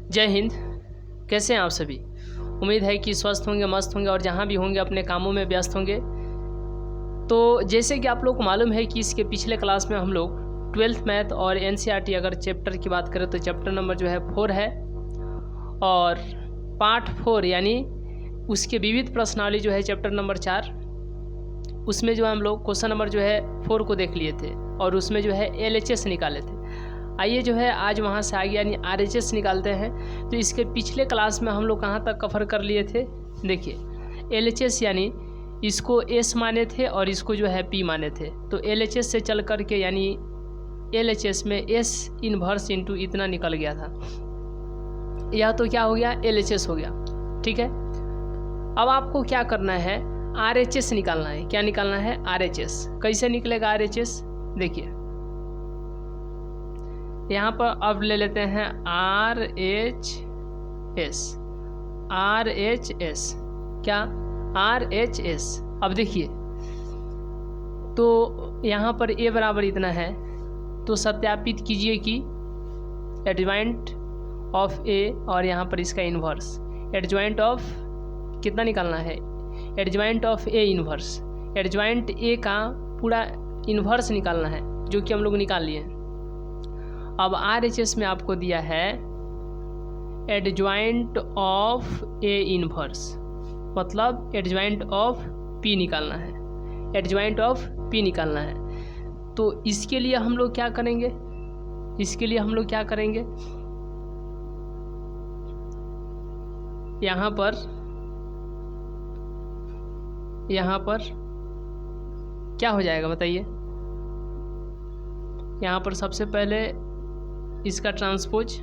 जय हिंद। कैसे हैं आप सभी? उम्मीद है कि स्वस्थ होंगे, मस्त होंगे और जहाँ भी होंगे अपने कामों में व्यस्त होंगे। तो जैसे कि आप लोग को मालूम है कि इसके पिछले क्लास में हम लोग 12th मैथ और NCERT अगर चैप्टर की बात करें तो चैप्टर नंबर जो है 4 है और पार्ट 4 यानी उसके विविध प्रश्नावली जो है चैप्टर नंबर 4, उसमें जो हम लोग क्वेश्चन नंबर जो है 4 को देख लिए थे और उसमें जो है LHS निकाले थे। आइए जो है आज वहाँ से आगे यानी RHS निकालते हैं। तो इसके पिछले क्लास में हम लोग कहाँ तक कवर कर लिए थे? देखिए LHS यानी इसको S माने थे और इसको जो है P माने थे। तो LHS से चल कर के यानी LHS में S इन्वर्स इंटू इतना निकल गया था, यह तो क्या हो गया? LHS हो गया। ठीक है, अब आपको क्या करना है? RHS निकालना है। क्या निकालना है? RHS। कैसे निकलेगा RHS? देखिए यहाँ पर अब ले लेते हैं RHS। क्या? RHS। अब देखिए तो यहाँ पर A बराबर इतना है, तो सत्यापित कीजिए कि एडजॉइंट ऑफ A और यहाँ पर इसका इन्वर्स। एडजॉइंट ऑफ कितना निकालना है? Adjoint of A inverse. Adjoint A का पूरा इन्वर्स निकालना है, जो कि हम लोग निकाल लिए। अब RHS में आपको दिया है एडजॉइंट ऑफ A इन्वर्स, मतलब एडजॉइंट ऑफ P निकालना है। एडजॉइंट ऑफ P निकालना है, तो इसके लिए हम लोग क्या करेंगे? यहाँ पर क्या हो जाएगा बताइए? यहाँ पर सबसे पहले इसका ट्रांसपोज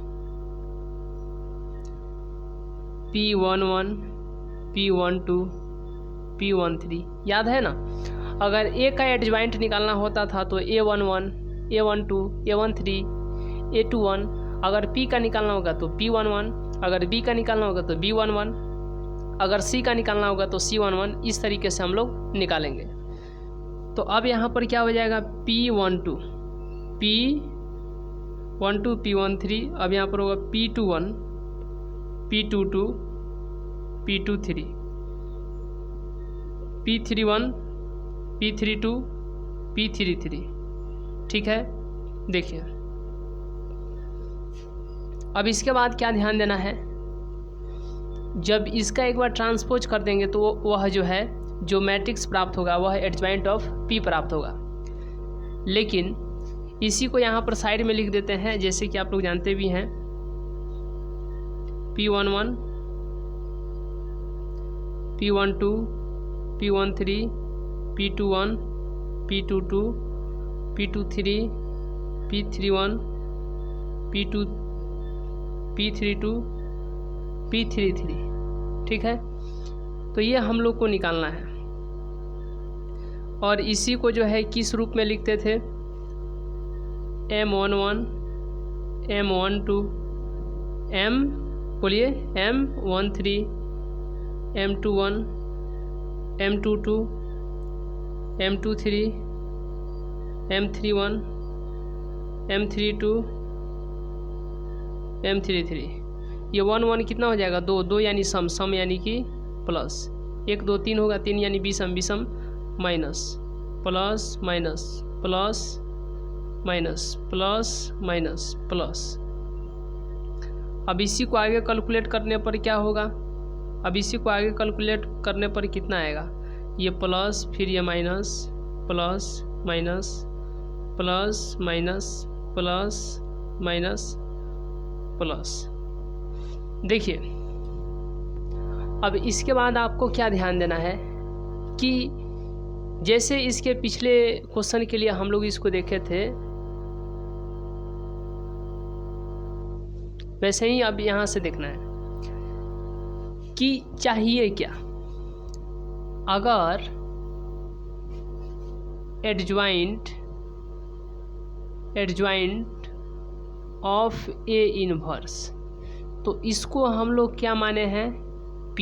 P11, P12, P13 याद है ना? अगर A का एडजॉइंट निकालना होता था तो A11, A12, A13, A21। अगर P का निकालना होगा तो P11, अगर B का निकालना होगा तो B11, अगर C का निकालना होगा तो C11। इस तरीके से हम लोग निकालेंगे। तो अब यहाँ पर क्या हो जाएगा? P12, P13। अब यहाँ पर होगा P21, P22, P23, P31, P32, P33। ठीक है, देखिए अब इसके बाद क्या ध्यान देना है? जब इसका एक बार ट्रांसपोज कर देंगे तो वह जो है जो मैट्रिक्स प्राप्त होगा वह एडजॉइंट ऑफ P प्राप्त होगा। लेकिन इसी को यहाँ पर साइड में लिख देते हैं, जैसे कि आप लोग जानते भी हैं P11, P12, P13, P21, P22, P23, P31, P32, P33। ठीक है, तो ये हम लोग को निकालना है और इसी को जो है किस रूप में लिखते थे? M11, M12, M13, M21, M22, M23, M31, M32, M33। ये 1 कितना हो जाएगा? 2 यानी सम यानी कि प्लस। 1 2 3 होगा, 3 यानी विषम minus plus minus plus minus plus minus plus. अब इसी को आगे कैलकुलेट करने पर क्या होगा? अब इसी को आगे कैलकुलेट करने पर कितना आएगा? ये प्लस, फिर ये minus, plus minus plus minus plus minus plus. देखिए अब इसके बाद आपको क्या ध्यान देना है कि जैसे इसके पिछले क्वेश्चन के लिए हम लोग इसको देखे थे, वैसे ही अब यहाँ से देखना है कि चाहिए क्या। अगर एडजॉइंट ऑफ A इन्वर्स, तो इसको हम लोग क्या माने हैं? P,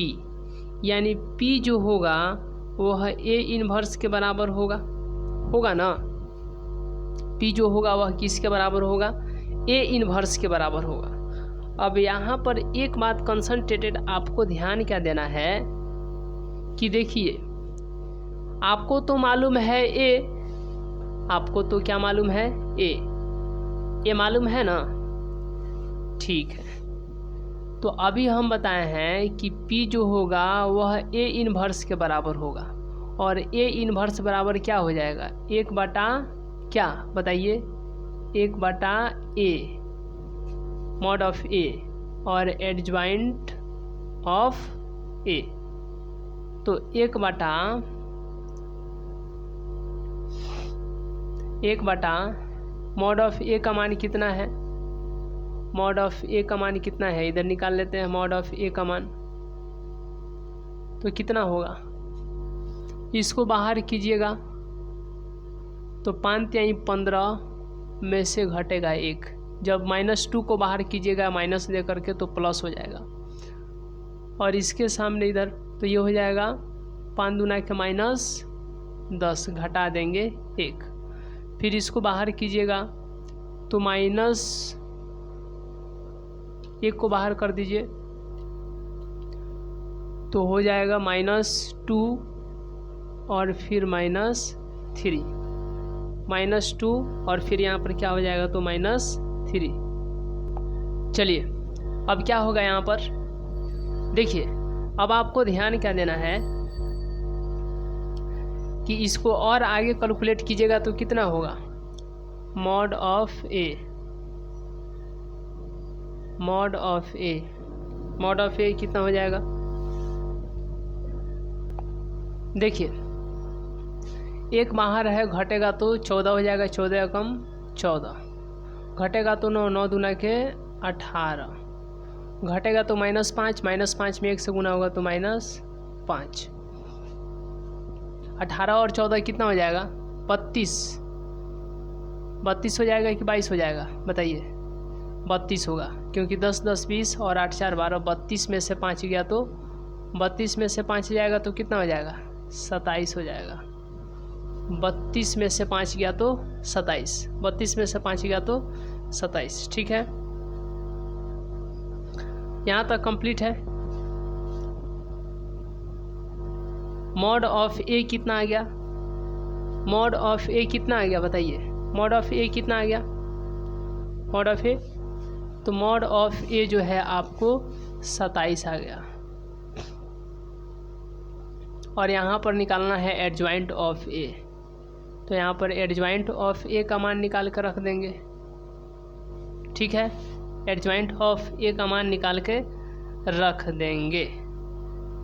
यानी P जो होगा वह A इन्वर्स के बराबर होगा ना? P जो होगा वह किसके बराबर होगा? A इन्वर्स के बराबर होगा। अब यहाँ पर एक बात कंसंट्रेटेड आपको ध्यान क्या देना है कि देखिए, आपको तो मालूम है ए, आपको तो क्या मालूम है, ए मालूम है ना, ठीक है। तो अभी हम बताए हैं कि P जो होगा वह A इन्वर्स के बराबर होगा, और A इन्वर्स बराबर क्या हो जाएगा, 1/, क्या बताइए, 1/A मॉड ऑफ A और एडजॉइंट ऑफ A। तो 1/, मॉड ऑफ A का मान कितना है, मॉड ऑफ A का मान कितना है, इधर निकाल लेते हैं मॉड ऑफ A का मान। तो कितना होगा, इसको बाहर कीजिएगा तो 5 या 15 में से घटेगा 1। जब -2 को बाहर कीजिएगा माइनस दे करके तो प्लस हो जाएगा, और इसके सामने इधर तो ये हो जाएगा 5 दूना के -10, घटा देंगे 1। फिर इसको बाहर कीजिएगा तो -1 को बाहर कर दीजिए तो हो जाएगा -2 और फिर -3, -2 और फिर यहाँ पर क्या हो जाएगा तो -3। चलिए अब क्या होगा यहाँ पर, देखिए अब आपको ध्यान क्या देना है कि इसको और आगे कैलकुलेट कीजिएगा तो कितना होगा, mod of A, mod of A कितना हो जाएगा, देखिए 1 बाहर है, घटेगा तो 14 हो जाएगा, 14 कम 14, घटेगा तो 9, 9 दूना के 18, घटेगा तो -5, -5 में 1 से गुना होगा तो -5, 18 और 14 कितना हो जाएगा, 32 हो जाएगा कि 22 हो जाएगा, बताइए, 32 होगा, क्योंकि 10 10 20 और 8 4 12, 32 में से 5 गया तो 32 में से 5 जाएगा तो कितना हो जाएगा, 27 हो जाएगा। 32 में से 5 गया तो 27, 32 में से 5 गया तो 27, ठीक है। यहाँ तक कंप्लीट है। मॉड ऑफ A कितना आ गया, मॉड ऑफ A कितना आ गया बताइए, मॉड ऑफ A कितना आ गया, मॉड ऑफ A, तो मॉड ऑफ A जो है आपको 27 आ गया, और यहाँ पर निकालना है एडजॉइंट ऑफ A। तो यहाँ पर एडजॉइंट ऑफ A का मान निकाल कर रख देंगे, ठीक है, एडजॉइंट ऑफ A का मान निकाल के रख देंगे।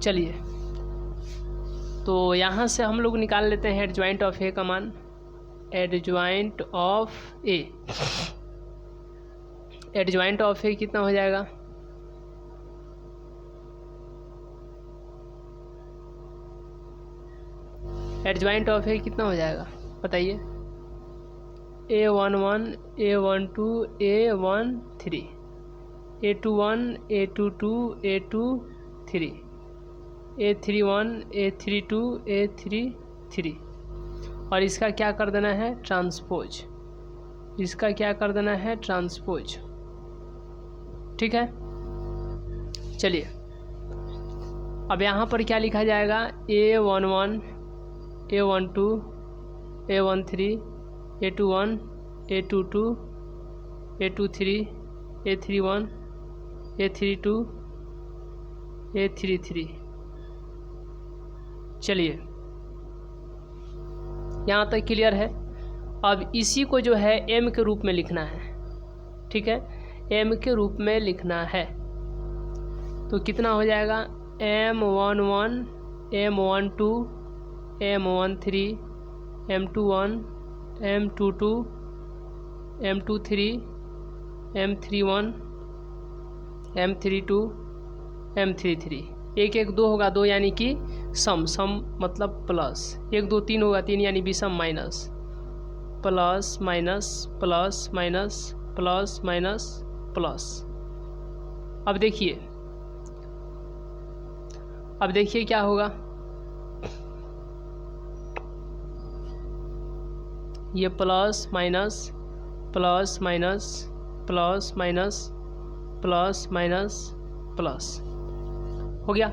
चलिए तो यहाँ से हम लोग निकाल लेते हैं एडजॉइंट ऑफ A का मान, adjoint of A, adjoint of A कितना हो जाएगा, एडजॉइंट ऑफ A कितना हो जाएगा बताइए, A11 A12 A13 A21 A22 A23 A31 A32 A33, और इसका क्या कर देना है ट्रांसपोज, इसका क्या कर देना है ट्रांसपोज, ठीक है। चलिए अब यहाँ पर क्या लिखा जाएगा, A11 A12 A13 A21 A22 A23 A31 A32 A33। चलिए यहाँ तक क्लियर है। अब इसी को जो है M के रूप में लिखना है, ठीक है, M के रूप में लिखना है। तो कितना हो जाएगा, M11 M12 M13 M21 M22 M23 M31 M32 M33, 1 1 2 होगा 2 यानी कि सम मतलब प्लस, 1 2 3 होगा 3 यानी विषम minus, plus minus plus minus plus minus plus. अब देखिए क्या होगा, ये plus minus plus minus plus minus plus minus plus हो गया।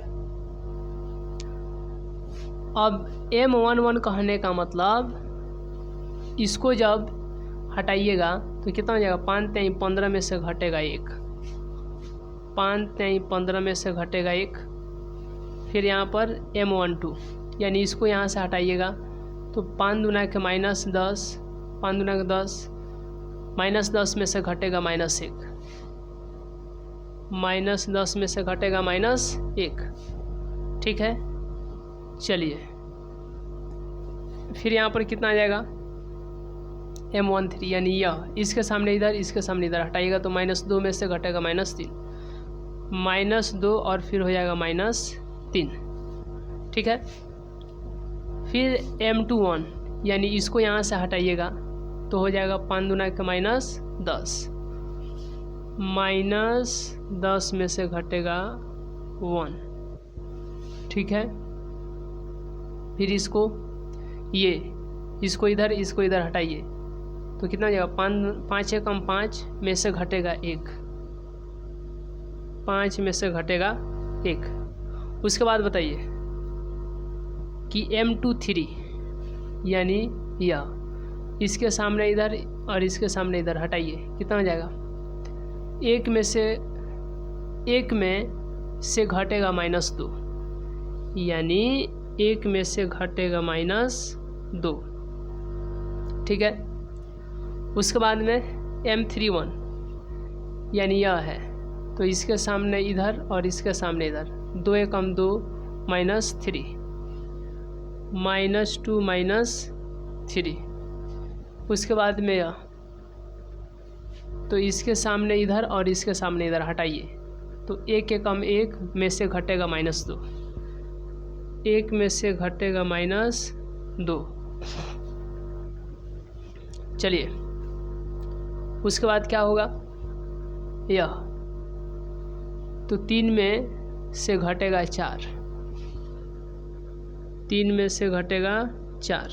अब M11 कहने का मतलब इसको जब हटाइएगा तो कितना हो जाएगा, 5 3 15 में से घटेगा 1, 5 3 15 में से घटेगा 1। फिर यहाँ पर M12 यानी इसको यहाँ से हटाइएगा तो 5 दूना के -10, 5 दूना के 10, -10 में से घटेगा -1, -10 में से घटेगा -1, ठीक है। चलिए फिर यहाँ पर कितना आ जाएगा, M13 यानी यह, इसके सामने इधर, इसके सामने इधर हटाइएगा तो -2 में से घटेगा -3, -2 और फिर हो जाएगा -3, ठीक है। फिर M21 यानी इसको यहाँ से हटाइएगा तो हो जाएगा 5 दूना के -10, -10 में से घटेगा 1, ठीक है। फिर इसको इधर, इसको इधर हटाइए तो कितना हो जाएगा, 5 1 कम 5 में से घटेगा 1, 5 में से घटेगा 1। उसके बाद बताइए कि M23 यानी यह, इसके सामने इधर और इसके सामने इधर हटाइए, कितना हो जाएगा, 1 में से घटेगा -2 यानी 1 में से घटेगा -2, ठीक है। उसके बाद में M31 यानी यह है तो इसके सामने इधर और इसके सामने इधर, 2 1 कम 2 -3, -2 -3। उसके बाद में यह, तो इसके सामने इधर और इसके सामने इधर हटाइए तो 1 1 कम 1 में से घटेगा -2, 1 में से घटेगा -2। चलिए उसके बाद क्या होगा, यह तो 3 में से घटेगा 4, 3 में से घटेगा 4।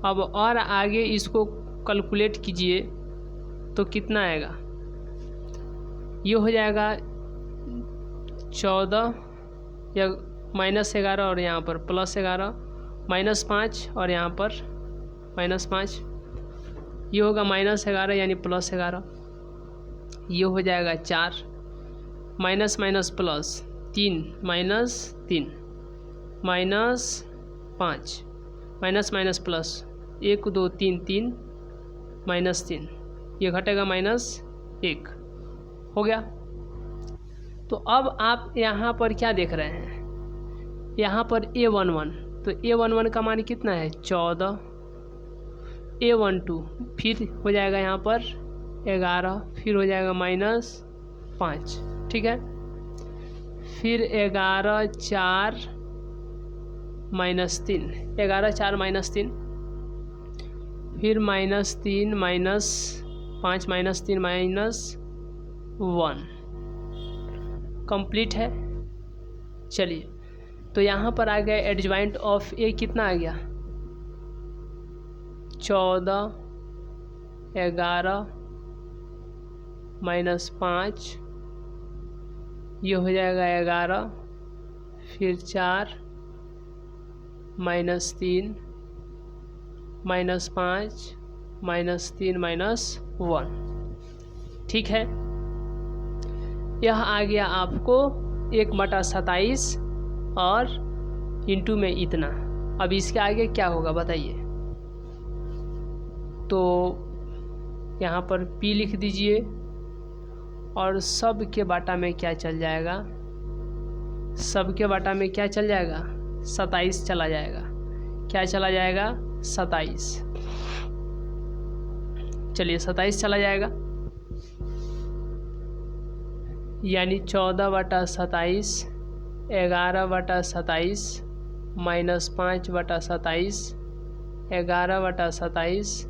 अब और आगे इसको कैलकुलेट कीजिए तो कितना आएगा, ये हो जाएगा 14 या -11 और यहाँ पर +11, -5 और यहाँ पर -5, ये होगा -11 यानी +11, ये हो जाएगा 4, minus minus plus 3 -3 -5 minus minus plus 1 2 3 3 -3, ये घटेगा -1, हो गया। तो अब आप यहाँ पर क्या देख रहे हैं, यहाँ पर A11, तो A11 का मान कितना है 14, A12 फिर हो जाएगा यहाँ पर 11, फिर हो जाएगा -5, ठीक है। फिर 11 4 -3, 11 4 -3, फिर -3 -5 -3 -1, कंप्लीट है। चलिए तो यहाँ पर आ गया एडजॉइंट ऑफ ए कितना आ गया 14 11 -5, ये हो जाएगा 11, फिर 4 -3 -5 -3 -1, ठीक है। यह आ गया आपको 1/27 और इंटू में इतना। अब इसके आगे क्या होगा बताइए, तो यहाँ पर P लिख दीजिए और सब के बाटा में क्या चल जाएगा, सब के बाटा में क्या चल जाएगा 27 चला जाएगा, क्या चला जाएगा 27, चलिए 27 चला जाएगा, यानी 14/27 11/27 -5/27 11/27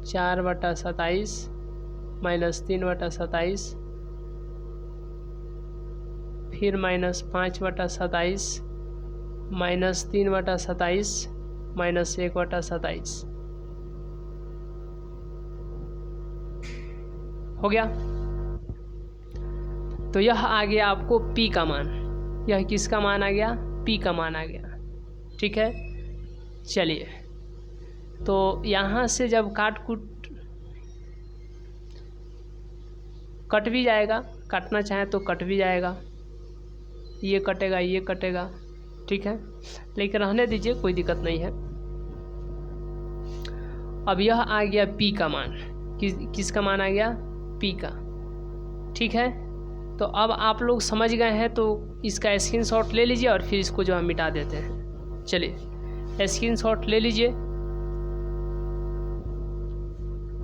4/27 -3/27 फिर -5/27 -3/27 -1/27, हो गया। तो यह आ गया आपको P का मान। यह किसका मान आ गया? P का मान आ गया। ठीक है, चलिए तो यहाँ से जब कट भी जाएगा, काटना चाहें तो कट भी जाएगा, ये कटेगा ये कटेगा। ठीक है, लेकिन रहने दीजिए, कोई दिक्कत नहीं है। अब यह आ गया P का मान। किसका मान आ गया? P का। ठीक है, तो अब आप लोग समझ गए हैं, तो इसका स्क्रीनशॉट ले लीजिए और फिर इसको जो हम मिटा देते हैं। चलिए स्क्रीनशॉट ले लीजिए।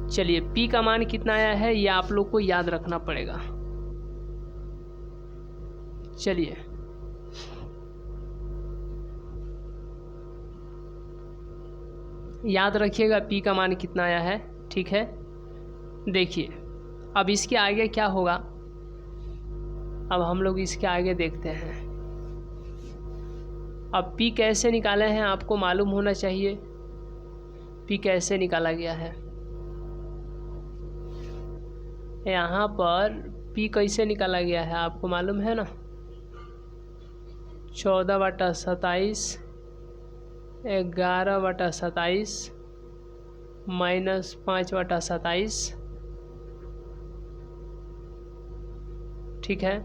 चलिए P का मान कितना आया है ये आप लोग को याद रखना पड़ेगा। चलिए याद रखिएगा P का मान कितना आया है। ठीक है, देखिए अब इसके आगे क्या होगा, अब हम लोग इसके आगे देखते हैं। अब P कैसे निकाले हैं आपको मालूम होना चाहिए। P कैसे निकाला गया है, यहाँ पर P कैसे निकाला गया है आपको मालूम है ना? 14/27 11/27 -5/27। ठीक है,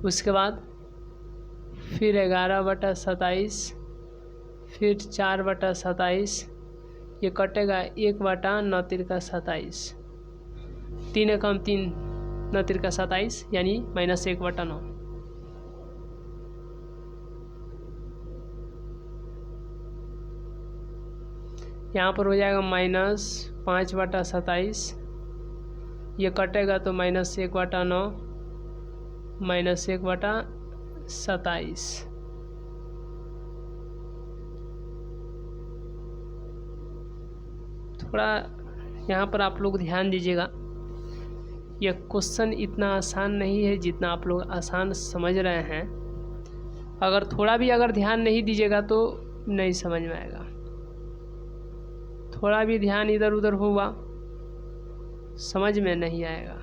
उसके बाद फिर 11/27, फिर 4/27, ये कटेगा 1/9 3 एकम 3 9 27 यानी -1/9। यहाँ पर हो जाएगा -5/27, ये कटेगा तो -1/9 -1/27। थोड़ा यहाँ पर आप लोग ध्यान दीजिएगा, यह क्वेश्चन इतना आसान नहीं है जितना आप लोग आसान समझ रहे हैं। अगर थोड़ा भी ध्यान नहीं दीजिएगा तो नहीं समझ में आएगा। थोड़ा भी ध्यान इधर उधर होगा समझ में नहीं आएगा।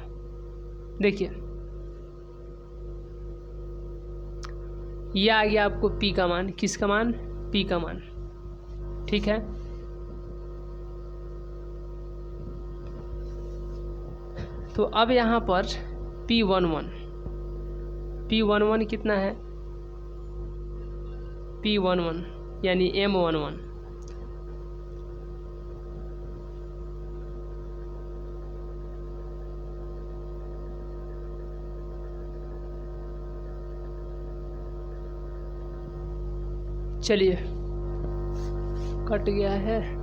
देखिए यह आ गया आपको P का मान। किसका मान? P का मान। ठीक है, तो अब यहाँ पर P11 कितना है? P11 यानी M11। चलिए कट गया है।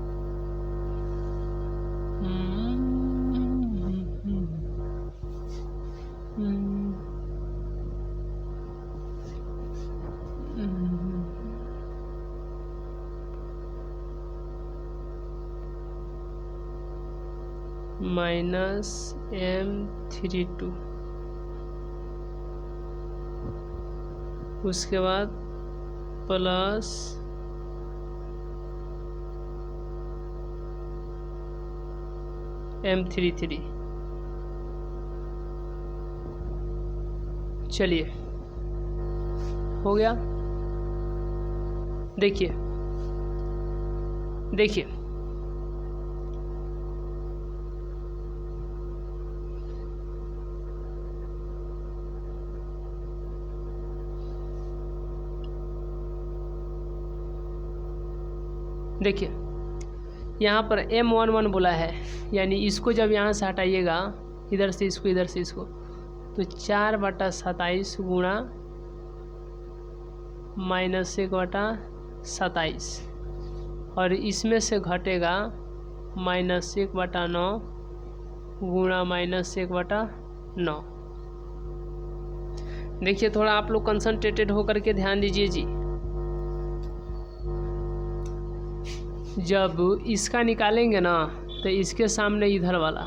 -M32, उसके बाद प्लस M33। चलिए हो गया। देखिए देखिए देखिए यहाँ पर M11 बोला है, यानी इसको जब यहाँ से हटाइएगा, इधर से इसको इधर से इसको, तो 4/27 गुणा -1/27 और इसमें से घटेगा -1/9 गुणा -1/9। देखिए थोड़ा आप लोग कंसंट्रेटेड होकर के ध्यान दीजिए जी। जब इसका निकालेंगे ना तो इसके सामने इधर वाला,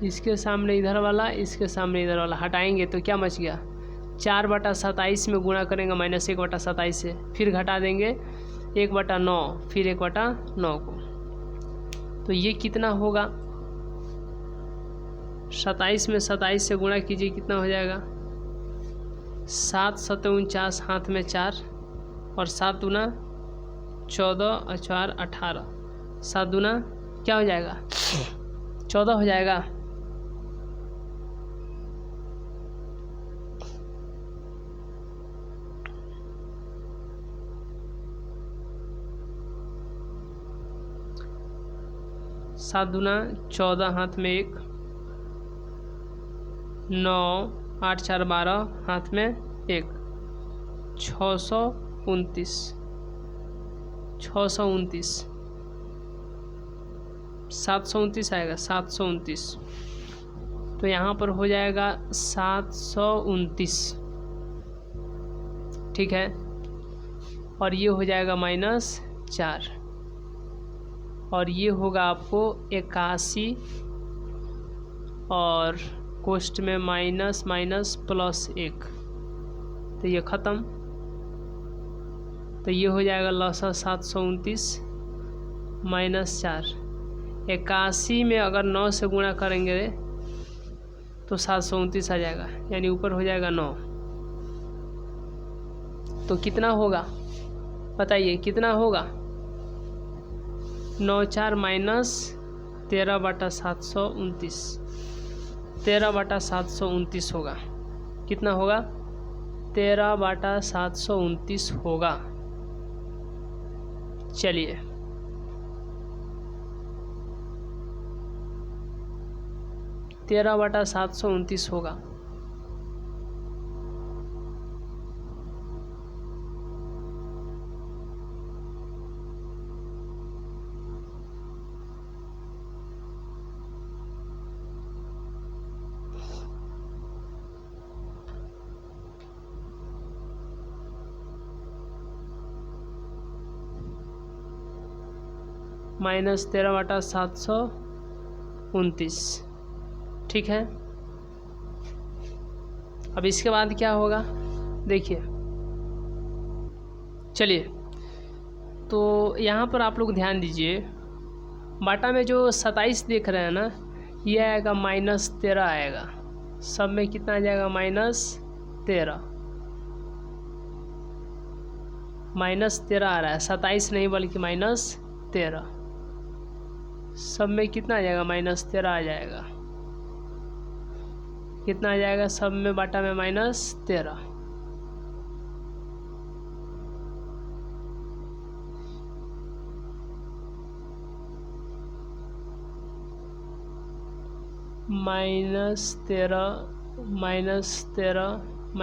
इसके सामने इधर वाला, इसके सामने इधर वाला हटाएंगे तो क्या बच गया? 4/27 में गुणा करेंगे -1/27 से, फिर घटा देंगे 1/9, फिर 1/9 को, तो ये कितना होगा, 27 में 27 से गुणा कीजिए, कितना हो जाएगा 7 7 49, हाथ में 4 और 7 दूना 14 और 4 18, 7 दूना क्या हो जाएगा 14 हो जाएगा। सात दूना 14, हाथ में 1, 9 8 4 12, हाथ में 1, 629 729 आएगा 729। तो यहाँ पर हो जाएगा 729, ठीक है। और ये हो जाएगा -4 और ये होगा आपको 81 और कोष्ठ में माइनस माइनस +1, तो ये ख़त्म। तो ये हो जाएगा लसा 729 -4। 81 में अगर 9 से गुणा करेंगे तो 729 आ जाएगा, यानी ऊपर हो जाएगा 9। तो कितना होगा बताइए, कितना होगा 9 4 -13/729, 13/729 होगा। कितना होगा 13/729 होगा। चलिए -13/729 होगा। -13/729, ठीक है। अब इसके बाद क्या होगा देखिए, चलिए तो यहाँ पर आप लोग ध्यान दीजिए, बाटा में जो 27 देख रहे हैं ना, ये आएगा -13 आएगा, सब में कितना आ जाएगा -13 आ रहा है, 27 नहीं बल्कि -13, सब में कितना आ जाएगा -13 आ जाएगा। कितना आ जाएगा सब में बाटा में -13,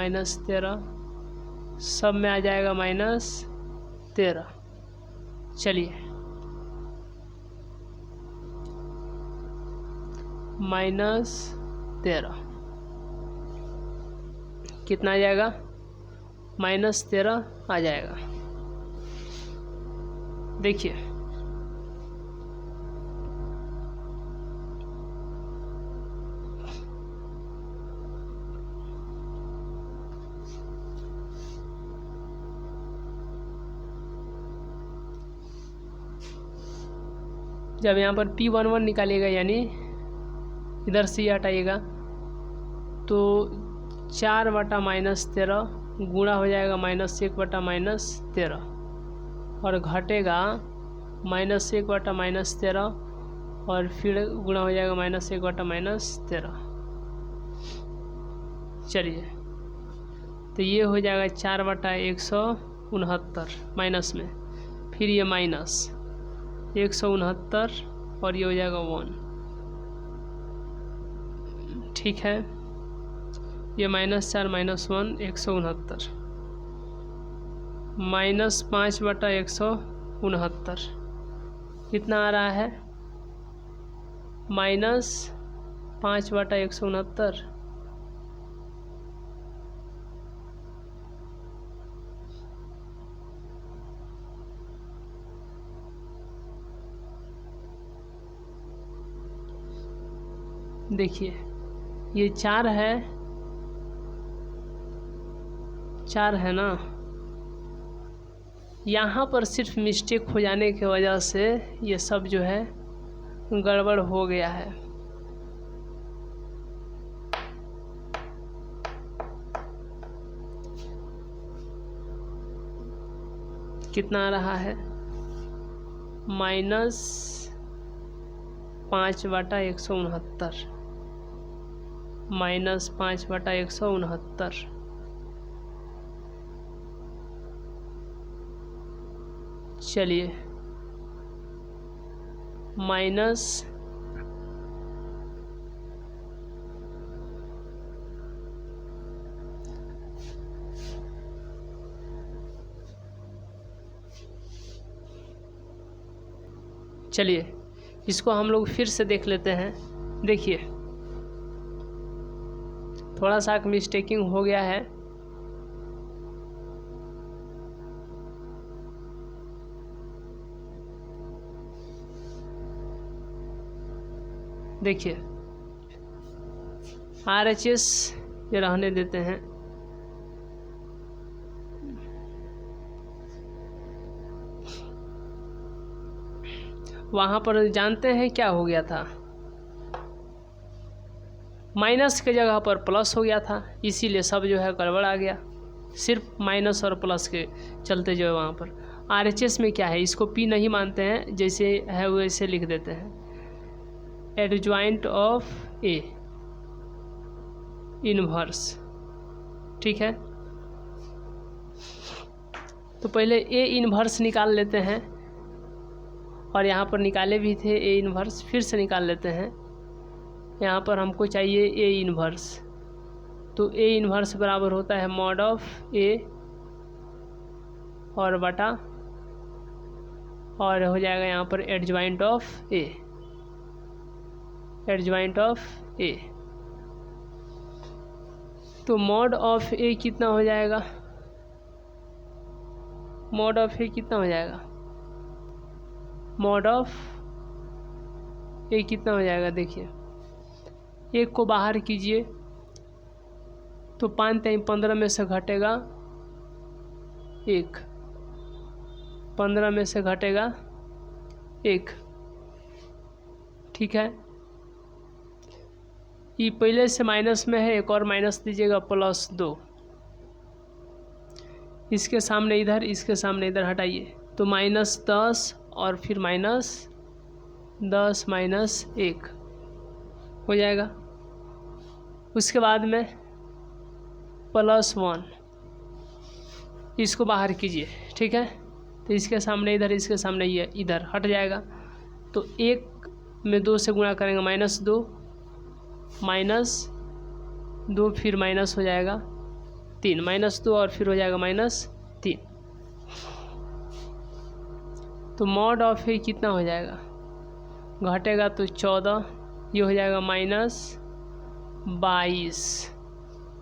-13 सब में आ जाएगा -13। चलिए -13 कितना आ जाएगा -13 आ जाएगा। देखिए जब यहाँ पर P11 निकालिएगा, यानी इधर से हटाइएगा, तो 4/-13 गुणा हो जाएगा -1/-13 और घटेगा -1/-13 और फिर गुणा हो जाएगा -1/-13। चलिए तो ये हो जाएगा 4/169 माइनस में, फिर ये -169 और ये हो जाएगा 1, ठीक है। ये -4 -1 169 -5/169 कितना आ रहा है -5/169। देखिए ये 4 है ना, यहाँ पर सिर्फ मिस्टेक हो जाने की वजह से ये सब जो है गड़बड़ हो गया है। कितना आ रहा है? -5/169 -5/169। चलिए माइनस चलिए इसको हम लोग फिर से देख लेते हैं। देखिए थोड़ा सा मिस्टेकिंग हो गया है। देखिए RHS ये रहने देते हैं। वहाँ पर जानते हैं क्या हो गया था? माइनस के जगह पर प्लस हो गया था, इसीलिए सब जो है गड़बड़ आ गया। सिर्फ माइनस और प्लस के चलते जो है वहाँ पर। RHS में क्या है, इसको P नहीं मानते हैं, जैसे है वैसे लिख देते हैं। एडजॉइंट ऑफ A इनवर्स, ठीक है। तो पहले A इनवर्स निकाल लेते हैं, और यहाँ पर निकाले भी थे A इनवर्स, फिर से निकाल लेते हैं। यहाँ पर हमको चाहिए A इनवर्स, तो A इनवर्स बराबर होता है मॉड ऑफ A और बटा, और हो जाएगा यहाँ पर adjoint of A, adjoint of A। तो मॉड ऑफ A कितना हो जाएगा? मॉड ऑफ A कितना हो जाएगा? मॉड ऑफ A कितना हो जाएगा? देखिए 1 को बाहर कीजिए तो 5 × 15 में से घटेगा 1, 15 में से घटेगा 1, ठीक है। ये पहले से माइनस में है, एक और माइनस दीजिएगा +2, इसके सामने इधर, इसके सामने इधर हटाइए तो -10 और फिर -10 -1 हो जाएगा। उसके बाद में +1, इसको बाहर कीजिए, ठीक है। तो इसके सामने इधर, इसके सामने ये इधर हट जाएगा, तो 1 में 2 से गुणा करेंगे -2 -2 फिर माइनस हो जाएगा 3, -2 और फिर हो जाएगा -3। तो मॉड ऑफ A कितना हो जाएगा? घटेगा तो 14, ये हो जाएगा -22,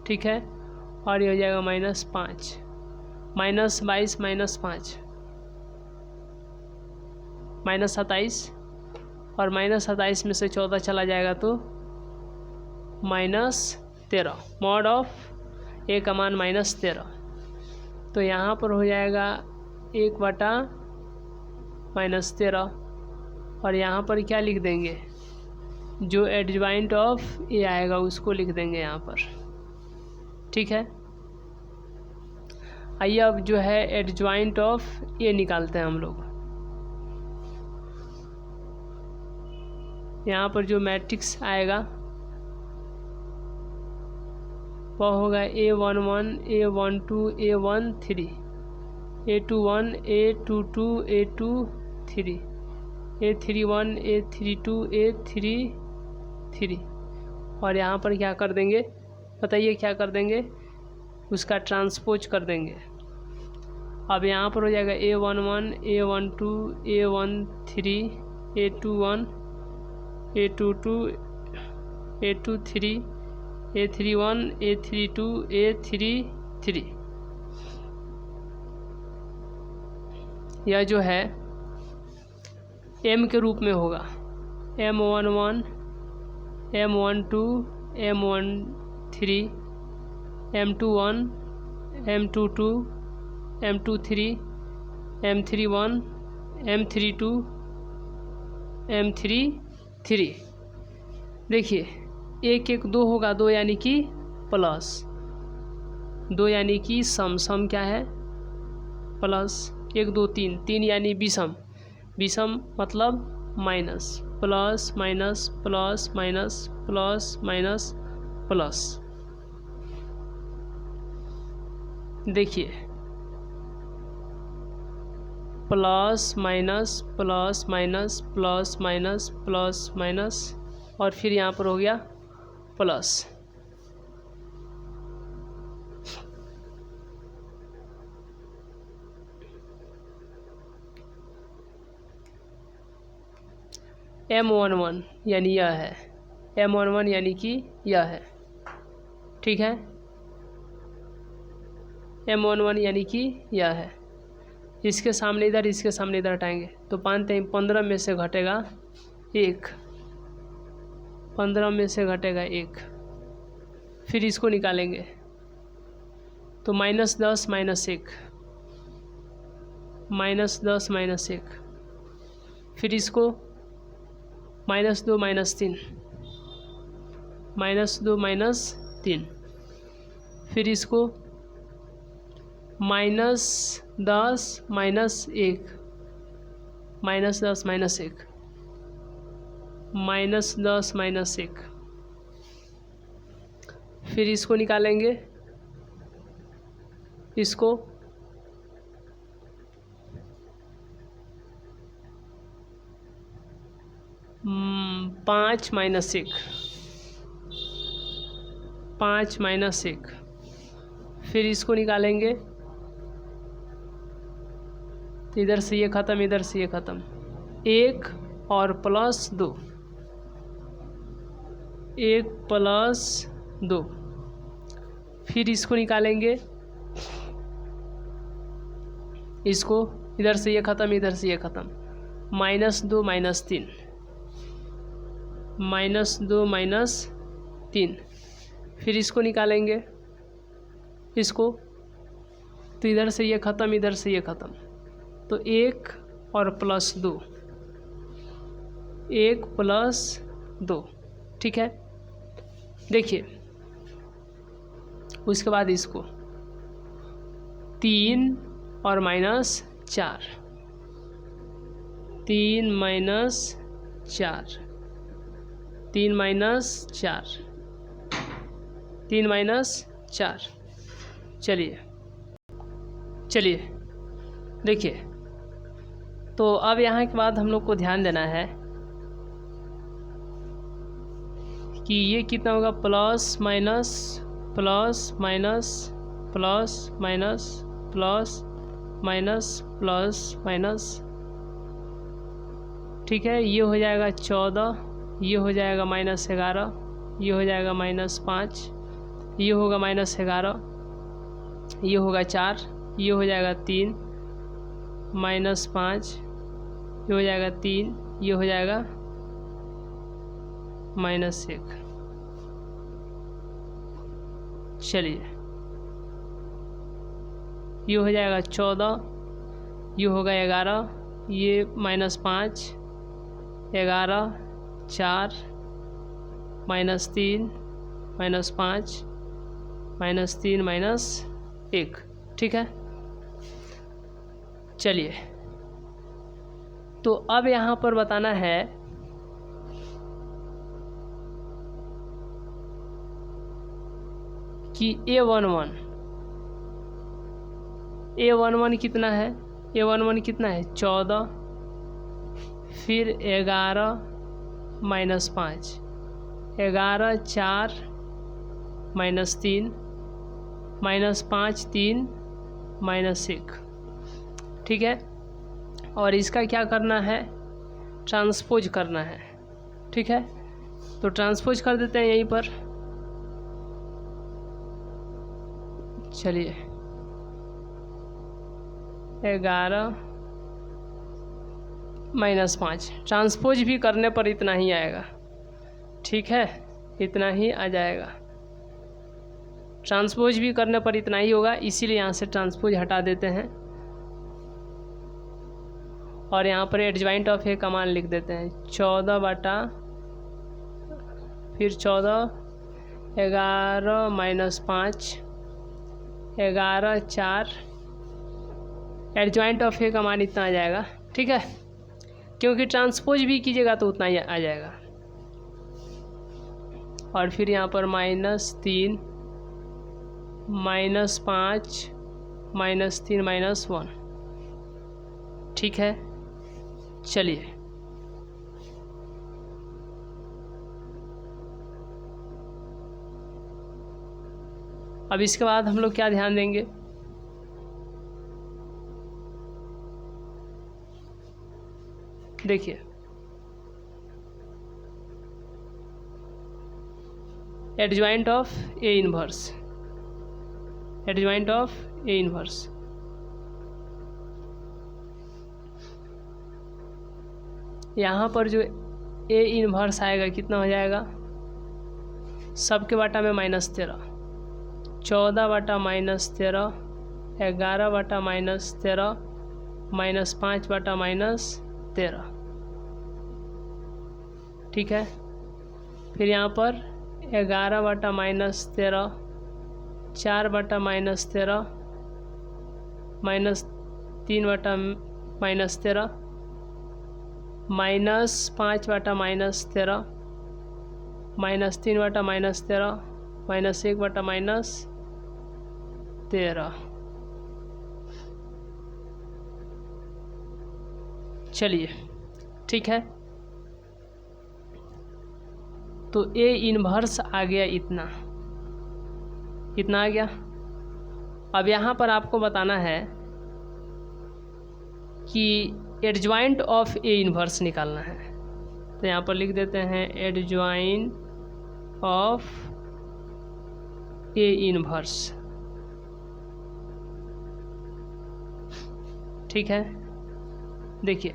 ठीक है, और ये हो जाएगा -5, -22 -5 -27, और -27 में से 14 चला जाएगा तो -13। मॉड ऑफ A का मान -13, तो यहाँ पर हो जाएगा 1/-13, और यहाँ पर क्या लिख देंगे? जो एडजॉइंट ऑफ A आएगा उसको लिख देंगे यहाँ पर, ठीक है। आइए अब जो है एडजॉइंट ऑफ A निकालते हैं हम लोग। यहाँ पर जो मैट्रिक्स आएगा वह होगा A11 A12 A13 A21 A22 A23 A31 A32 A33, और यहाँ पर क्या कर देंगे बताइए? क्या कर देंगे? उसका ट्रांसपोज कर देंगे। अब यहाँ पर हो जाएगा A11 A12 A13 A21 A22 A23 A31 A32 A33। यह जो है M के रूप में होगा, M11 M12 M13 M21 M22 M23 M31 M32 M33 3। देखिए 1 1 2 होगा, 2 यानी कि प्लस, 2 यानी कि सम क्या है प्लस, 1 2 3, 3 यानी विषम, विषम मतलब minus, plus minus plus minus plus minus plus. देखिए plus minus plus minus plus minus plus minus, और फिर यहाँ पर हो गया प्लस। M11 यानी यह है, M11 यानी कि यह है, ठीक है। M11 यानी कि यह है। इसके सामने इधर, इसके सामने इधर हटाएंगे तो 5 3 15 में से घटेगा 1, 15 में से घटेगा 1। फिर इसको निकालेंगे तो -10 -1, -10 -1। फिर इसको -2 -3, -2 -3। फिर इसको -10 -1, -10 -1, -10 -1। फिर इसको निकालेंगे, इसको 5 -1, 5 -1। फिर इसको निकालेंगे तो इधर से ये ख़त्म, इधर से ये ख़त्म, 1 और +2, 1 + 2। फिर इसको निकालेंगे, इसको इधर से ये ख़त्म, इधर से ये ख़त्म, -2 -3, -2 -3। फिर इसको निकालेंगे, इसको तो इधर से ये ख़त्म, इधर से ये ख़त्म, तो 1 और +2, 1 + 2, ठीक है। देखिए उसके बाद इसको 3 और -4, 3 -4, 3 -4, 3 -4। चलिए देखिए, तो अब यहाँ के बाद हम लोग को ध्यान देना है कि ये कितना होगा, plus minus plus minus plus minus plus minus plus minus, ठीक है। ये हो जाएगा 14, ये हो जाएगा -11, ये हो जाएगा -5, ये होगा -11, ये होगा 4, ये हो जाएगा 3, -5, ये हो जाएगा 3, ये हो जाएगा -1। चलिए ये हो जाएगा 14, ये होगा 11, ये -5, 11, 4, -3, -5, -3, -1, ठीक है। चलिए तो अब यहाँ पर बताना है कि A11 कितना है, A11 कितना है 14, फिर 11 -5, 11 4 -3, -5 3 -1, ठीक है। और इसका क्या करना है, ट्रांसपोज करना है, ठीक है। तो ट्रांसपोज कर देते हैं यहीं पर। चलिए 11 -5 ट्रांसपोज भी करने पर इतना ही आएगा, ठीक है, इतना ही आ जाएगा। ट्रांसपोज भी करने पर इतना ही होगा, इसीलिए यहाँ से ट्रांसपोज हटा देते हैं और यहाँ पर एडजॉइंट ऑफ ए का मान लिख देते हैं 14/2 फिर 14, 11 माइनस 5, 11, 4, एडजॉइंट ऑफ ए का मान इतना आ जाएगा। ठीक है, क्योंकि ट्रांसपोज भी कीजिएगा तो उतना ही आ जाएगा। और फिर यहाँ पर -3, -5, -3, -1। ठीक है, चलिए अब इसके बाद हम लोग क्या ध्यान देंगे, देखिए adjoint of A inverse, adjoint of A inverse. यहाँ पर जो ए इनवर्स आएगा कितना हो जाएगा, सबके बाटा में -13, 14 बटा -13, 11 बटा -13, -5 बटा -13। ठीक है, फिर यहाँ पर 11 बटा -13, 4 बटा -13, -3 बटा -13, -5 बटा -13, -3 बटा -13, -1 बटा -13। चलिए ठीक है, तो ए इनवर्स आ गया इतना, इतना आ गया। अब यहाँ पर आपको बताना है कि एडजॉइंट ऑफ ए इनवर्स निकालना है, तो यहाँ पर लिख देते हैं एडजॉइंट ऑफ ए इनवर्स। ठीक है, देखिए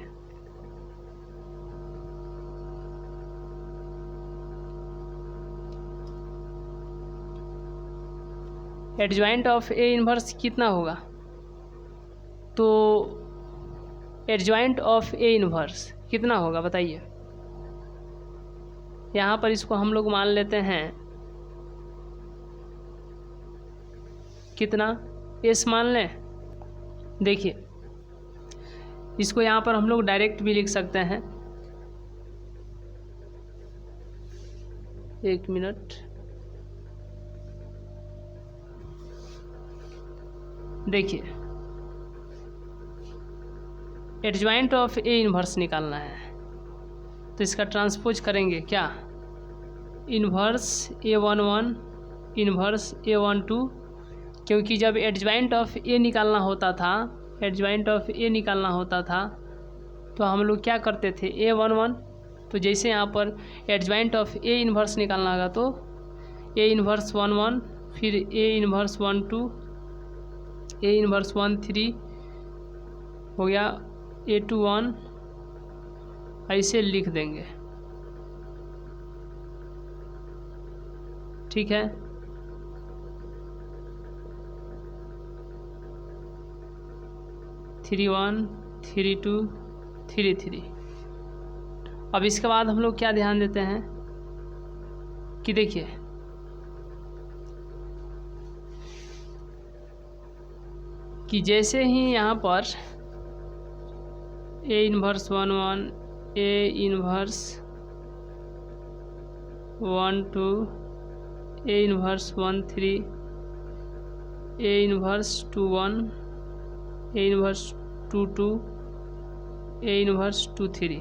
एडजॉइंट ऑफ ए इनवर्स कितना होगा, तो एडजॉइंट ऑफ ए इनवर्स कितना होगा बताइए। यहाँ पर इसको हम लोग मान लेते हैं कितना, एस मान लें। देखिए इसको यहाँ पर हम लोग डायरेक्ट भी लिख सकते हैं, 1 मिनट। देखिए एडजॉइंट ऑफ ए इनवर्स निकालना है, तो इसका ट्रांसपोज करेंगे क्या, इनवर्स A11 इनवर्स A12, क्योंकि जब एडजॉइंट ऑफ ए निकालना होता था, एडजॉइंट ऑफ ए निकालना होता था तो हम लोग क्या करते थे, A11। तो जैसे यहाँ पर एडजॉइंट ऑफ ए इनवर्स निकालना होगा तो ए इनवर्स 11, फिर ए इनवर्स 12, ए इनवर्स 13 हो गया, A21, ऐसे लिख देंगे। ठीक है, थ्री 1, 3 2, 3 3। अब इसके बाद हम लोग क्या ध्यान देते हैं कि देखिए कि जैसे ही यहाँ पर A inverse 11, A inverse 1 2, A inverse 1 3, A inverse 2 1, A inverse 2 2, A inverse 2 3,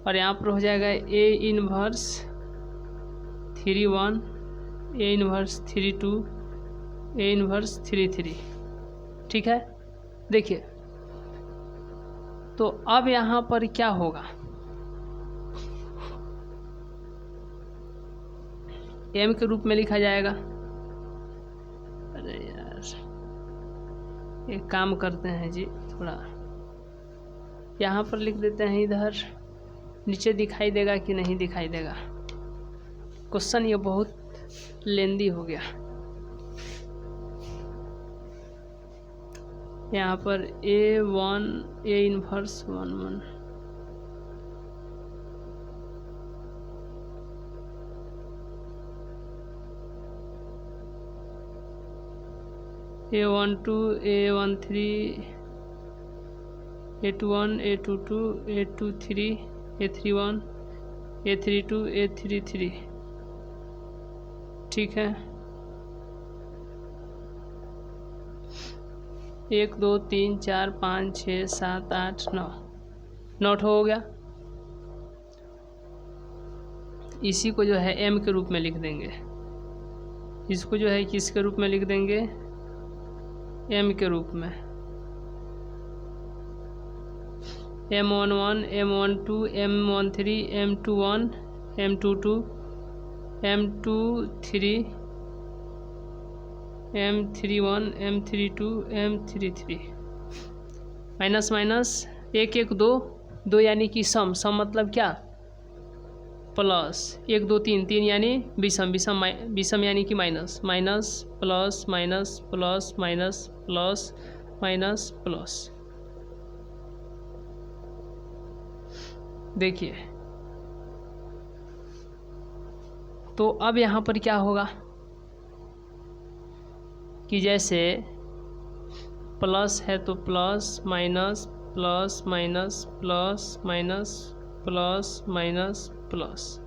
और यहाँ पर हो जाएगा A inverse 3 1, A inverse 3 2, A inverse 3 3। ठीक है, देखिए तो अब यहाँ पर क्या होगा, एम के रूप में लिखा जाएगा। अरे यार एक काम करते हैं जी, थोड़ा यहाँ पर लिख देते हैं, इधर नीचे दिखाई देगा कि नहीं दिखाई देगा, क्वेश्चन ये बहुत लेंदी हो गया। यहाँ पर A1 A inverse 1 1, A12 A13 A21 A22 A23 A31 A32 A33, ठीक है। 1 2 3 4 5 6 7 8 9 नोट हो गया। इसी को जो है m के रूप में लिख देंगे, इसको जो है किसके रूप में लिख देंगे, m के रूप में। M11 M12 M13 M21 M22 M23 M31 M32 M33, minus minus 1 1 2 2 यानी कि सम मतलब क्या, प्लस 1 2 3 3 यानी विषम विषम यानी कि minus minus plus minus plus minus plus minus plus. देखिए तो अब यहाँ पर क्या होगा कि जैसे प्लस है तो plus minus plus minus plus minus plus minus plus.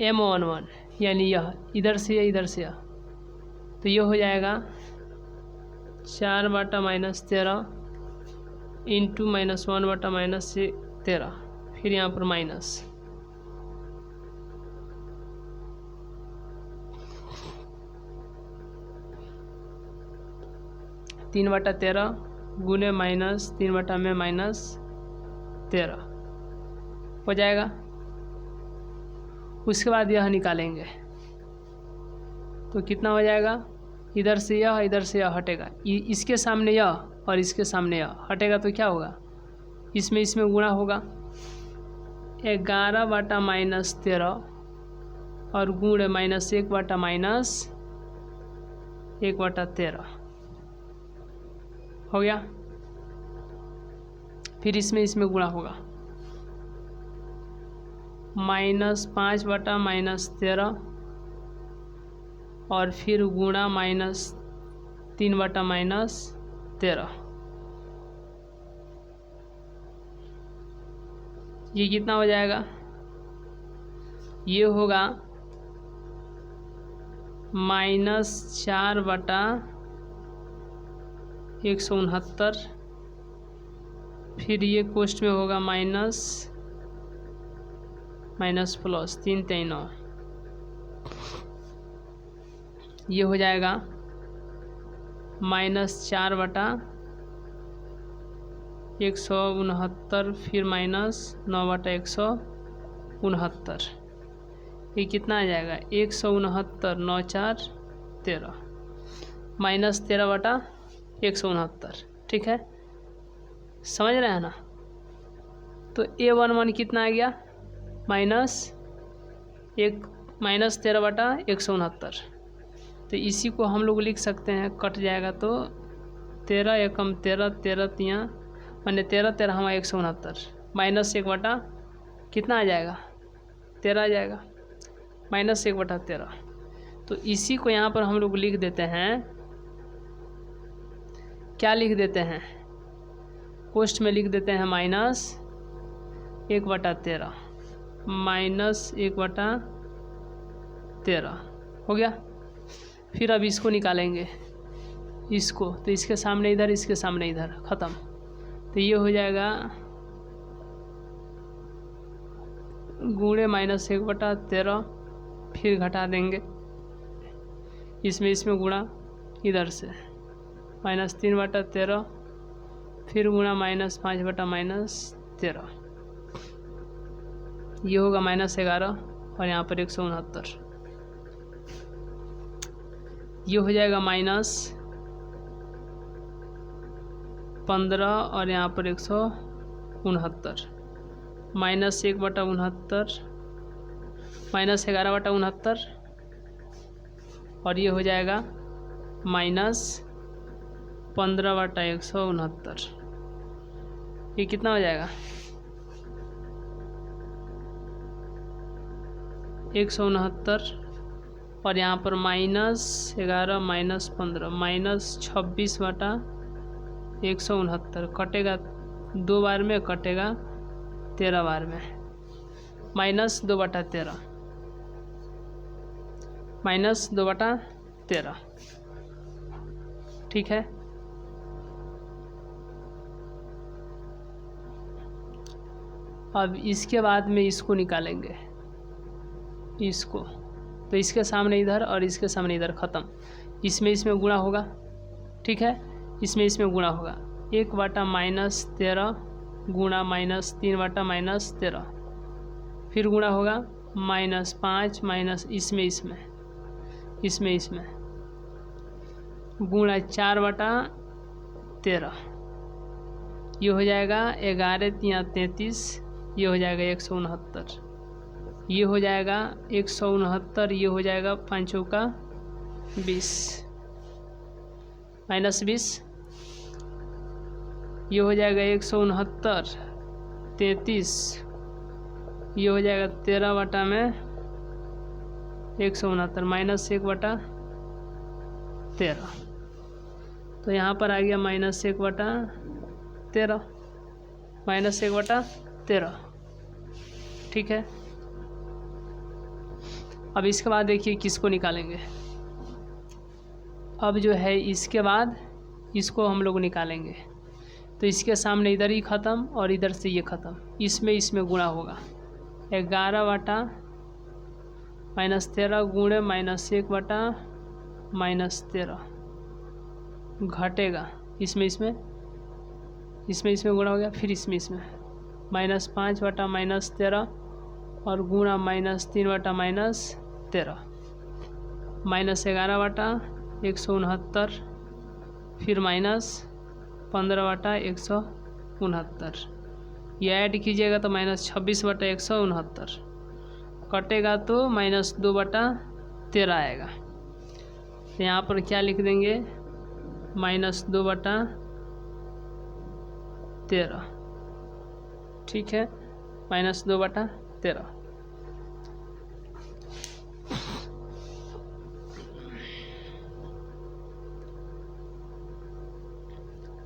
M11 यानी यह इधर से या इधर से यह, तो ये हो जाएगा 4/-13 इंटू -1/-13, फिर यहाँ पर माइनस, (3/13) गुने -3/13 हो जाएगा। उसके बाद यह निकालेंगे तो कितना हो जाएगा, इधर से यह हटेगा, इसके सामने यह और इसके सामने यह हटेगा तो क्या होगा, इसमें गुणा होगा। 11/-13 और गुणे -1/-1/13 हो गया। फिर इसमें गुणा होगा, -5/-13 और फिर गुणा -3/-13। ये कितना हो जाएगा, ये होगा -4/169, फिर ये कोष्ट में होगा माइनस प्लस 3 3 9, ये हो जाएगा -4/169, फिर -9/169, ये कितना आ जाएगा 169, 9 4 13, -13/169, ठीक है, समझ रहे हैं ना। तो A11 कितना आ गया, -13/169, तो इसी को हम लोग लिख सकते हैं, कट जाएगा तो 13 एकम 13 13 तियाँ माने 13 13 हमारा 169, -1 कितना आ जाएगा 13 आ जाएगा, -1/13। तो इसी को यहाँ पर हम लोग लिख देते हैं, क्या लिख देते हैं, कोष्ट में लिख देते हैं -1/13 -1/13 हो गया। फिर अब इसको निकालेंगे, इसको तो इसके सामने इधर, इसके सामने इधर, ख़त्म। तो ये हो जाएगा गुणे -1/13, फिर घटा देंगे, इसमें गुणा इधर से -3/13, फिर गुणा -5/-13, ये होगा -11 और यहाँ पर 169, ये हो जाएगा -15 और यहाँ पर 169, -1/69 -11/69 और ये हो जाएगा -15/169, ये कितना हो जाएगा 169 और यहाँ पर -11 -15 -26/169 कटेगा 2 बार में, कटेगा 13 बार में, -2/13 -2/13। ठीक है। अब इसके बाद में इसको निकालेंगे, इसको, तो इसके सामने इधर और इसके सामने इधर, ख़त्म। इसमें गुणा होगा। ठीक है, इसमें गुणा होगा। 1/-13 गुणा -3/-13, फिर गुणा होगा -5 माइनस इसमें गुणा 4/13, ये हो जाएगा 11×3=33, ये हो जाएगा 169, ये हो जाएगा 169, ये हो जाएगा 5×20 -20, ये हो जाएगा 169, 33, ये हो जाएगा 13 में 169 -1/13, तो यहाँ पर आ गया -1/13 -1/13। ठीक है। अब इसके बाद देखिए किसको निकालेंगे। अब जो है इसके बाद इसको हम लोग निकालेंगे, तो इसके सामने इधर ही ख़त्म और इधर से ये ख़त्म, इसमें गुणा होगा। 11/-13 गुणे -1/-13 घटेगा, इसमें गुणा हो गया, फिर इसमें -5/-13 और गुणा -3/-13 -11/169, फिर -15/169, ये ऐड कीजिएगा तो -26/169 कटेगा तो -2/13 आएगा। तो यहाँ पर क्या लिख देंगे, -2/13। ठीक है, -2/13।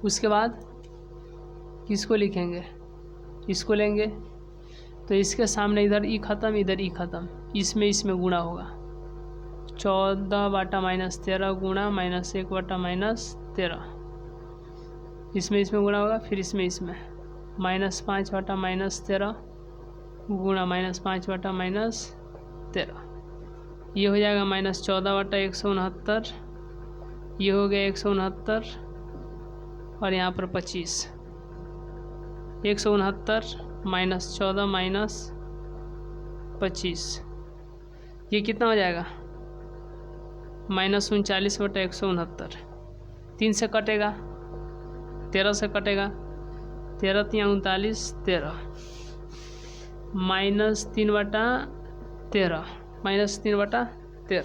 उसके बाद किसको लिखेंगे, इसको लेंगे, तो इसके सामने इधर ई ख़त्म, इधर ई ख़त्म, इसमें गुणा होगा। 14/-13 गुणा -1/-13, इसमें गुणा होगा, फिर इसमें -5/-13 गुणा -5/-13, ये हो जाएगा -14/169, ये हो गया 169 और यहाँ पर 25, 169 -14 -25, ये कितना हो जाएगा, -39/169, 3 से कटेगा, 13 से कटेगा, 13 × 3 = 39, 13 -3/13 -3/13।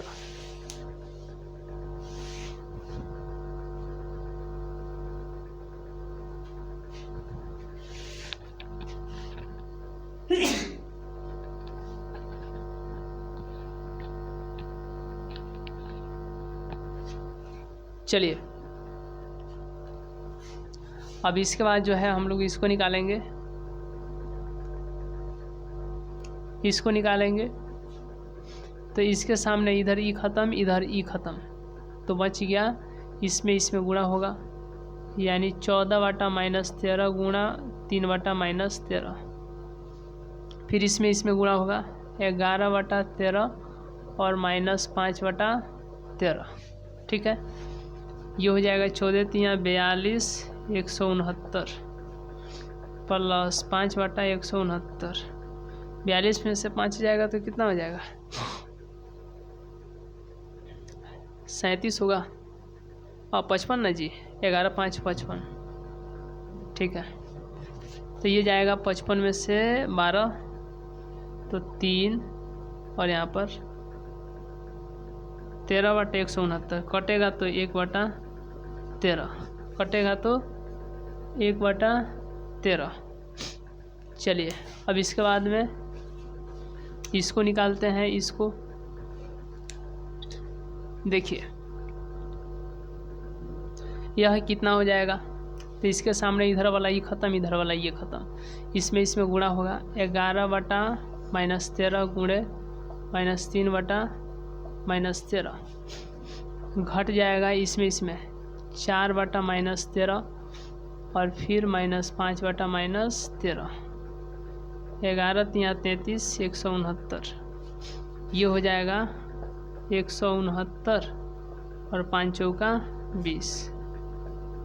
चलिए, अब इसके बाद जो है हम लोग इसको निकालेंगे, तो इसके सामने इधर ई ख़त्म, इधर ई ख़त्म, तो बच गया, इसमें गुणा होगा, यानी 14/-13 गुणा 3/-13, फिर इसमें गुणा होगा 11/13 और -5/13। ठीक है, ये हो जाएगा 14 × 3 = 42, 169 प्लस 5/169, 42 में से 5 जाएगा तो कितना हो जाएगा, 37 होगा, और 55 ना जी, 11 × 5 = 55। ठीक है, तो ये जाएगा 55 में से 12 तो 3, और यहाँ पर 13/169 कटेगा तो 1/13 कटेगा तो 1/13। चलिए, अब इसके बाद में इसको निकालते हैं, इसको देखिए यह कितना हो जाएगा, तो इसके सामने इधर वाला ये ख़त्म, इधर वाला ये ख़त्म, इसमें गुणा होगा 11 बटा -13 गुणे -3 बटा -13 घट जाएगा इसमें 4 बटा -13 और फिर -5 बटा -13, 11 तिया 33, 169, ये हो जाएगा 169 और 5 चौका 20,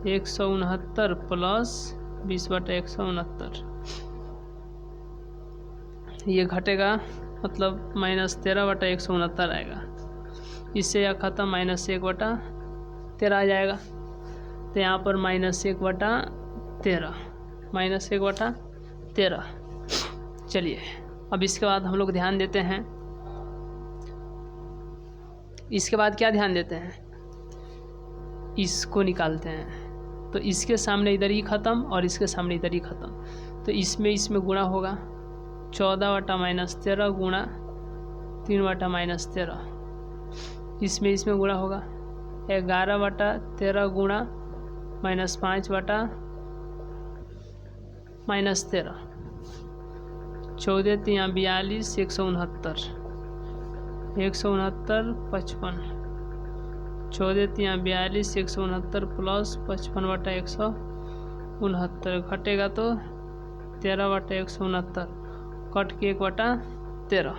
169 प्लस 20 बटा 169, ये घटेगा मतलब -13 बटा 169 आएगा, इससे यह ख़त्म -1 बटा 13 आ जाएगा। तो यहाँ पर -1 बटा 13, -1 बटा 13। चलिए अब इसके बाद हम लोग ध्यान देते हैं, इसके बाद क्या ध्यान देते हैं, इसको निकालते हैं। तो इसके सामने इधर ही ख़त्म और इसके सामने इधर ही ख़त्म, तो इसमें गुणा होगा 14 बटा -13 गुणा 3 बटा -13, इसमें गुणा होगा 11 बटा 13 गुणा -5 बटा -13, 14 तिया 42, 169, 169 55, 14 तिया 42, 169 प्लस 55 बटा 169 घटेगा तो 13 बटा 169 कट के 1 बटा 13,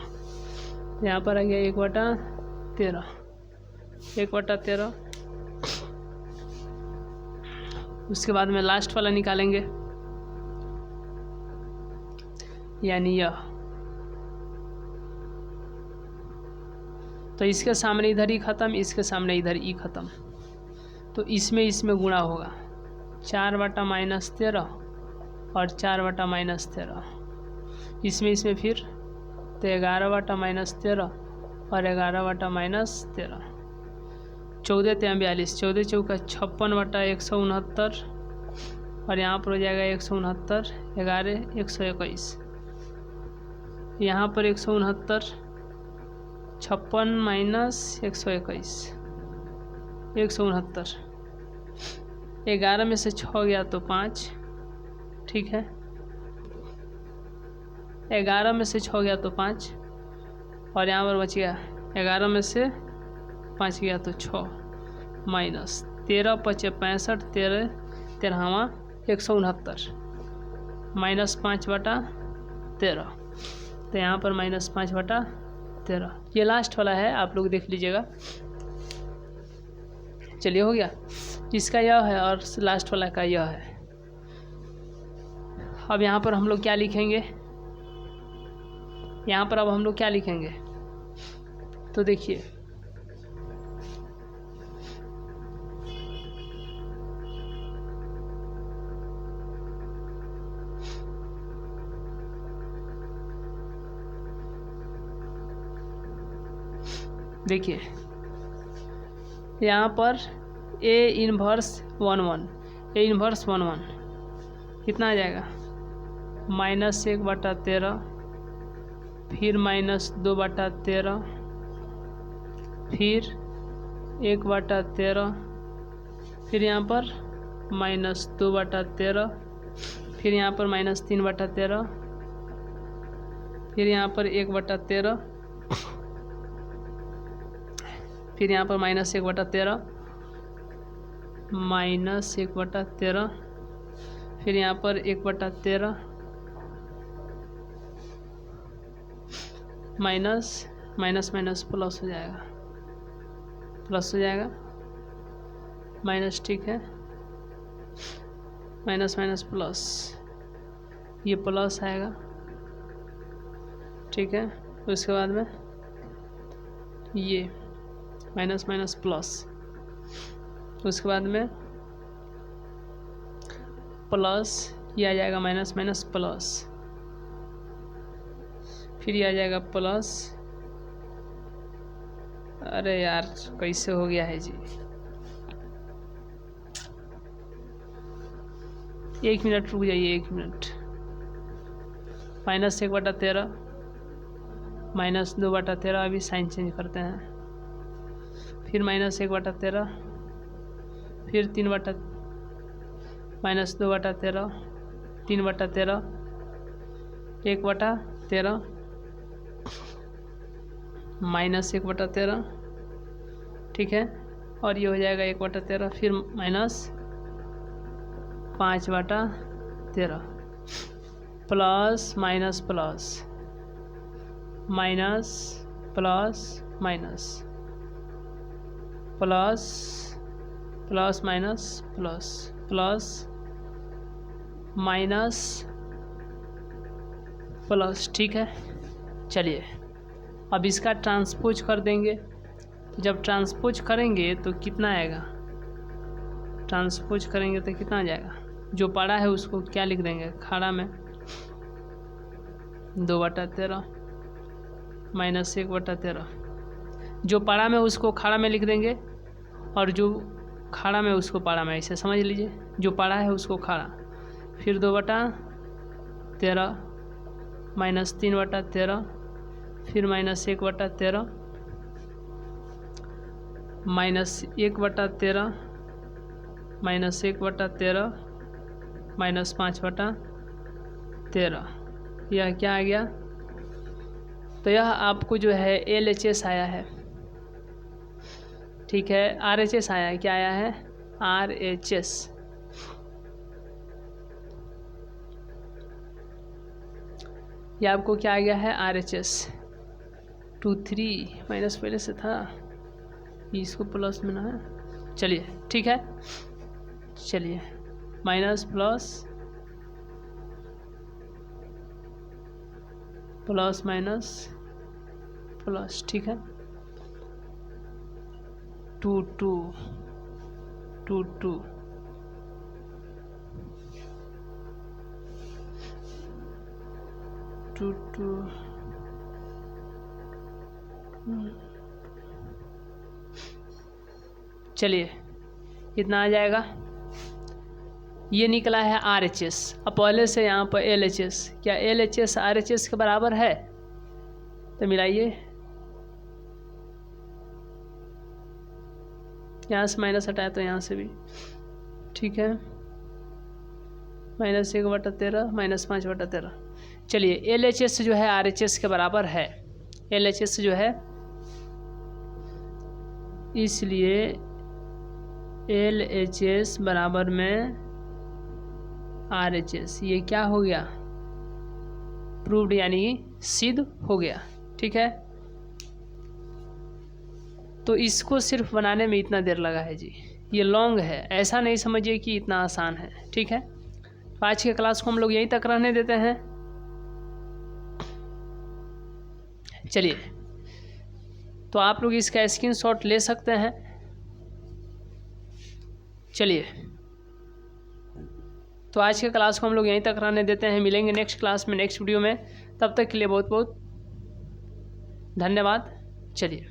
यहाँ पर आ गया 1 बटा 13, 1 बटा 13। उसके बाद में लास्ट वाला निकालेंगे, यानी यह, तो इसके सामने इधर ही ख़त्म, इसके सामने इधर ही ख़त्म, तो इसमें गुणा होगा 4 बटा -13 और 4 बटा -13, इसमें फिर तो 11 बटा -13 और 11 बटा -13, 14 तिया 42, 14 चौका 56 बटा 169 और यहाँ पर हो जाएगा 169, 11 121, यहाँ पर 169 56 माइनस 121, 169, 11 में से 6 गया तो 5, ठीक है, 11 में से 6 गया तो 5 और यहाँ पर बच गया 11 में से 5 गया तो 6 माइनस 13 × 5 = 65, 13 169 -5 बटा 13, तो यहाँ पर -5 बटा 13, ये लास्ट वाला है, आप लोग देख लीजिएगा। चलिए हो गया, इसका यह है और लास्ट वाला का यह है। अब यहाँ पर हम लोग क्या लिखेंगे, यहाँ पर अब हम लोग क्या लिखेंगे, तो देखिए यहाँ पर A 1 कितना आ जाएगा, -1 बटा 13, फिर -2 बटा 13, फिर 1 बटा 13, फिर यहाँ पर -2 बटा 13, फिर यहाँ पर -3 बटा 13, फिर यहाँ पर 1 बटा 13, फिर यहाँ पर -1 बटा 13, -1 बटा 13, फिर यहाँ पर 1 बटा 13, माइनस प्लस हो जाएगा, माइनस, ठीक है, माइनस प्लस, ये प्लस आएगा, ठीक है। उसके बाद में ये माइनस प्लस, उसके बाद में प्लस, ये आ जाएगा माइनस प्लस, फिर ये आ जाएगा प्लस, अरे यार कैसे हो गया है जी, 1 मिनट रुक जाइए, 1 मिनट, -1 बटा 13, -2 बटा 13, अभी साइन चेंज करते हैं, फिर -1/13, फिर 3/, -2/13, 3/13, 1/13, -1/13, ठीक है। और ये हो जाएगा 1/13, फिर -5/13, plus minus plus minus plus minus plus plus minus plus plus minus plus, ठीक है। चलिए अब इसका ट्रांसपोज कर देंगे। तो जब ट्रांसपोज करेंगे तो कितना आएगा, ट्रांसपोज करेंगे तो कितना आ जाएगा, जो पड़ा है उसको क्या लिख देंगे, खड़ा में 2/13 -1/13, जो पड़ा में उसको खड़ा में लिख देंगे और जो खड़ा में उसको पड़ा में, ऐसे समझ लीजिए, जो पड़ा है उसको खड़ा, फिर 2/13 -3/13, फिर -1/13 -1/13 -1/13 -5/13, यह क्या आ गया। तो यह आपको जो है LHS आया है, ठीक है। RHS आया है, क्या आया है, RHS। यह आपको क्या आ गया है, RHS 23 माइनस पहले से था, इसको प्लस में ना है, चलिए ठीक है। चलिए minus plus plus minus plus, ठीक है। 2 2 2 2 2 2 चलिए इतना आ जाएगा। ये निकला है RHS। अब पहले से यहाँ पर LHS, क्या LHS RHS के बराबर है, तो मिलाइए, यहाँ से माइनस हटाया तो यहाँ से भी, ठीक है। -1/13 -5/13, चलिए LHS जो है RHS के बराबर है, LHS जो है, इसलिए LHS बराबर में RHS, ये क्या हो गया, प्रूव्ड, यानी सिद्ध हो गया, ठीक है। तो इसको सिर्फ बनाने में इतना देर लगा है जी, ये लॉन्ग है, ऐसा नहीं समझिए कि इतना आसान है, ठीक है। तो आज के क्लास को हम लोग यहीं तक रहने देते हैं। चलिए तो आप लोग इसका स्क्रीनशॉट ले सकते हैं। चलिए तो आज के क्लास को हम लोग यहीं तक रहने देते हैं, मिलेंगे नेक्स्ट क्लास में, नेक्स्ट वीडियो में। तब तक के लिए बहुत बहुत धन्यवाद। चलिए।